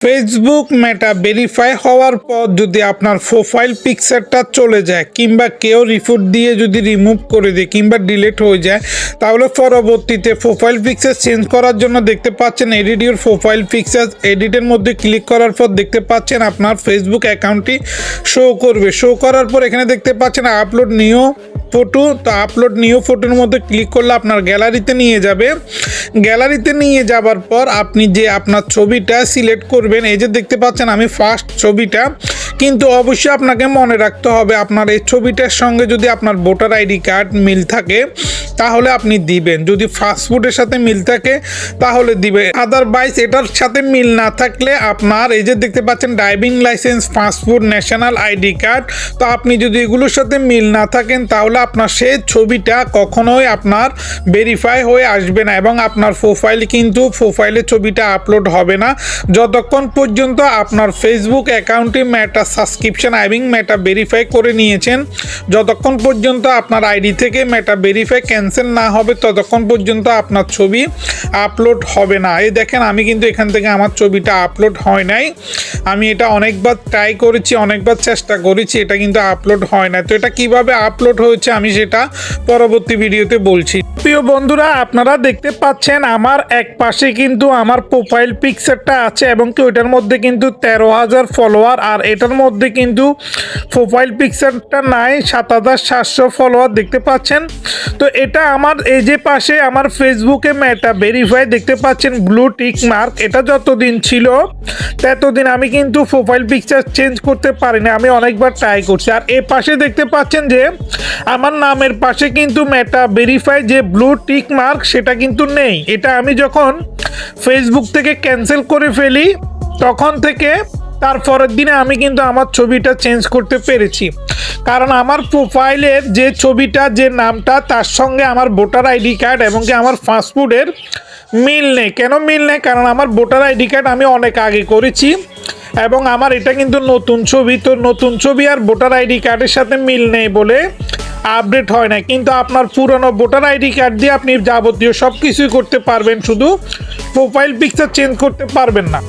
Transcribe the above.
Facebook Meta verify হওয়ার পর যদি আপনার প্রোফাইল পিকচারটা চলে যায় কিংবা কেউ রিপোর্ট দিয়ে যদি রিমুভ করে দেয় কিংবা ডিলিট হয়ে যায়, তাহলে পরবর্তীতে প্রোফাইল পিকচার চেঞ্জ করার জন্য দেখতে পাচ্ছেন এডিট ইউর প্রোফাইল পিকচার। এডিটের মধ্যে ক্লিক করার পর দেখতে পাচ্ছেন আপনার ফেসবুক অ্যাকাউন্টটি শো করবে। শো করার পর এখানে দেখতে পাচ্ছেন আপলোড নিউ ফটো। তো আপলোড নিউ ফটোর মধ্যে ক্লিক করলে আপনার গ্যালারিতে নিয়ে যাবে। গ্যালারিতে নিয়ে যাবার পর আপনি যে আপনার ছবিটা সিলেক্ট করবেন, এই যে দেখতে পাচ্ছেন আমি ফার্স্ট ছবিটা, কিন্তু অবশ্যই আপনাকে মনে রাখতে হবে আপনার এই ছবিটার সঙ্গে যদি আপনার ভোটার আইডি কার্ড মিল থাকে তাহলে আপনি দিবেন, যদি পাসপোর্টের সাথে মিল থাকে তাহলে দিবেন, আদারওয়াইজ এটার সাথে মিল না থাকলে আপনার এই যে দেখতে পাচ্ছেন driving licence, passport, national ID card, তো আপনি যদি এগুলোর সাথে মিল না থাকেন তাহলে আপনার সেই ছবিটা কখনোই আপনার ভেরিফাই হয়ে আসবে না এবং আপনার প্রোফাইলে ছবিটা আপলোড হবে না যতক্ষণ পর্যন্ত আপনার ফেসবুক অ্যাকাউন্টে মেটা সাবস্ক্রিপশন এবং মেটা ভেরিফাই করে নিয়েছেন। যতক্ষণ পর্যন্ত আপনার আইডি থেকে মেটা ভেরিফাই ক্যান্সেল না হবে ততক্ষণ পর্যন্ত আপনার ছবি আপলোড হবে না। এই দেখেন আমি কিন্তু এখান থেকে আমার ছবিটা আপলোড হয় নাই। আমি এটা অনেকবার ট্রাই করেছি, অনেকবার চেষ্টা করেছি, এটা কিন্তু আপলোড হয় না। তো এটা কিভাবে আপলোড হয়েছে আমি সেটা পরবর্তী ভিডিওতে বলছি। প্রিয় বন্ধুরা, আপনারা দেখতে পাচ্ছেন আমার এক পাশে কিন্তু আমার প্রোফাইল পিকচারটা আছে এবং কি ওইটার মধ্যে কিন্তু 13,000 ফলোয়ার, আর এটার মধ্যে কিন্তু প্রোফাইল পিকচারটা নাই, 7,700 ফলোয়ার দেখতে পাচ্ছেন। তো এটা আমার এই যে পাশে আমার ফেসবুকে মেটা ভেরিফাই দেখতে পাচ্ছেন ব্লু টিক মার্ক, এটা যতদিন ছিল ততদিন আমি কিন্তু প্রোফাইল পিকচার চেঞ্জ করতে পারি না, আমি অনেকবার ট্রাই করছি। আর এ পাশে দেখতে পাচ্ছেন যে আমার নামের পাশে কিন্তু মেটা ভেরিফাই যে ব্লু টিক মার্ক সেটা কিন্তু নেই। এটা আমি যখন ফেসবুক থেকে ক্যান্সেল করে ফেলি তখন থেকে তার পরের দিনে আমি কিন্তু আমার ছবিটা চেঞ্জ করতে পেরেছি, কারণ আমার প্রোফাইলের যে ছবিটা, যে নামটা, তার সঙ্গে আমার ভোটার আইডি কার্ড এবং কি আমার পাসপোর্টের মিল নেই। কেন মিল নেই? কারণ আমার ভোটার আইডি কার্ড আমি অনেক আগে করেছি এবং আমার এটা কিন্তু নতুন ছবি, তো নতুন ছবি আর ভোটার আইডি কার্ডের সাথে মিল নেই বলে আপডেট হয় না। কিন্তু আপনার পুরনো ভোটার আইডি কার্ড দিয়ে আপনি যাবতীয় সব কিছুই করতে পারবেন, শুধু প্রোফাইল পিকচার চেঞ্জ করতে পারবেন না।